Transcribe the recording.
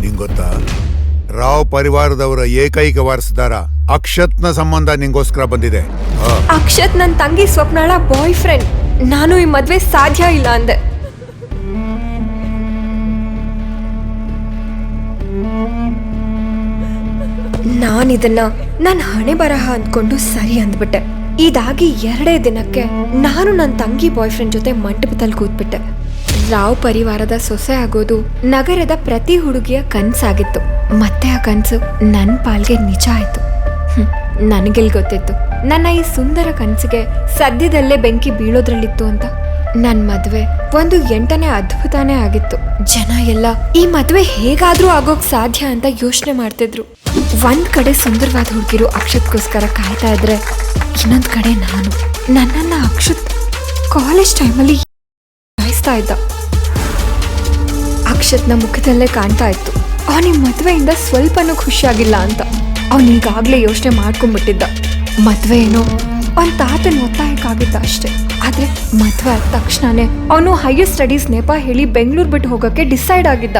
ನಿಂಗ್ ಗೊತ್ತಾ, ರಾವ್ ಪರಿವಾರದವರ ಏಕೈಕ ವಾರಸುದಾರ ಅಕ್ಷತ್ನ ಸಂಬಂಧ ನಿಂಗೋಸ್ಕರ ಬಂದಿದೆ. ಅಕ್ಷತ್ ನನ್ನ ತಂಗಿ ಸ್ವಪ್ನಳ ಬಾಯ್ ಫ್ರೆಂಡ್. ನಾನು ಈ ಮದ್ವೆ ಸಾಧ್ಯ ಇಲ್ಲ ಅಂದೆ. ನಾನಿದನ್ನ ನನ್ನ ಹಣೆ ಬರಹ ಅಂದ್ಕೊಂಡು ಸರಿ ಅಂದ್ಬಿಟ್ಟೆ. ಇದಾಗಿ 2 ದಿನಕ್ಕೆ ನಾನು ನನ್ನ ತಂಗಿ ಬಾಯ್ ಫ್ರೆಂಡ್ ಜೊತೆ ಮಂಟಪದಲ್ಲಿ ಕೂತ್ಬಿಟ್ಟೆ. ರಾವ್ ಪರಿವಾರದ ಸೊಸೆ ಆಗೋದು ನಗರದ ಪ್ರತಿ ಹುಡುಗಿಯ ಕನ್ಸಾಗಿತ್ತು. ಮತ್ತೆ ಆ ಕನ್ಸು ನನ್ನ ಪಾಲ್ಗೆ ನಿಜ ಆಯ್ತು. ನನಗೆಲ್ ಗೊತ್ತಿತ್ತು ನನ್ನ ಈ ಸುಂದರ ಕನ್ಸಿಗೆ ಸದ್ಯದಲ್ಲೇ ಬೆಂಕಿ ಬೀಳೋದ್ರಲ್ಲಿತ್ತು ಅಂತ. ನನ್ನ ಮದ್ವೆ ಒಂದು 8ನೇ ಅದ್ಭುತನೇ ಆಗಿತ್ತು. ಜನ ಎಲ್ಲ ಈ ಮದ್ವೆ ಹೇಗಾದ್ರೂ ಆಗೋಕ್ ಸಾಧ್ಯ ಅಂತ ಯೋಚನೆ ಮಾಡ್ತಿದ್ರು. ಒಂದ್ ಕಡೆ ಸುಂದರವಾದ ಹುಡುಗಿರು ಅಕ್ಷತ್ಗೋಸ್ಕರ ಕಾಯ್ತಾ ಇದ್ರೆ, ಇನ್ನೊಂದ್ ಕಡೆ ನನ್ನನ್ನ ಅಕ್ಷತ್ ಕಾಲೇಜ್ ಟೈಮಲ್ಲಿ ಕಾಯಿಸ್ತಾ ಇದ್ದ. ಅಕ್ಷತ್ನ ಮುಖದಲ್ಲೇ ಕಾಣ್ತಾ ಇತ್ತು ಅವನಿಗೆ ಮದ್ವೆಯಿಂದ ಸ್ವಲ್ಪನೂ ಖುಷಿಯಾಗಿಲ್ಲ ಅಂತ. ಅವನೀಗಾಗ್ಲೇ ಯೋಚನೆ ಮಾಡ್ಕೊಂಡ್ಬಿಟ್ಟಿದ್ದ, ಮದ್ವೆ ಏನೋ ಅವನ ತಾತನ ಒತ್ತಾಯಕ್ಕಾಗಿದ್ದ ಅಷ್ಟೇ. ಆದ್ರೆ ಮದ್ವೆ ಆದ ತಕ್ಷಣನೇ ಅವನು ಹೈಯರ್ ಸ್ಟಡೀಸ್ ನೆಪ ಹೇಳಿ ಬೆಂಗಳೂರು ಬಿಟ್ಟು ಹೋಗೋಕ್ಕೆ ಡಿಸೈಡ್ ಆಗಿದ್ದ.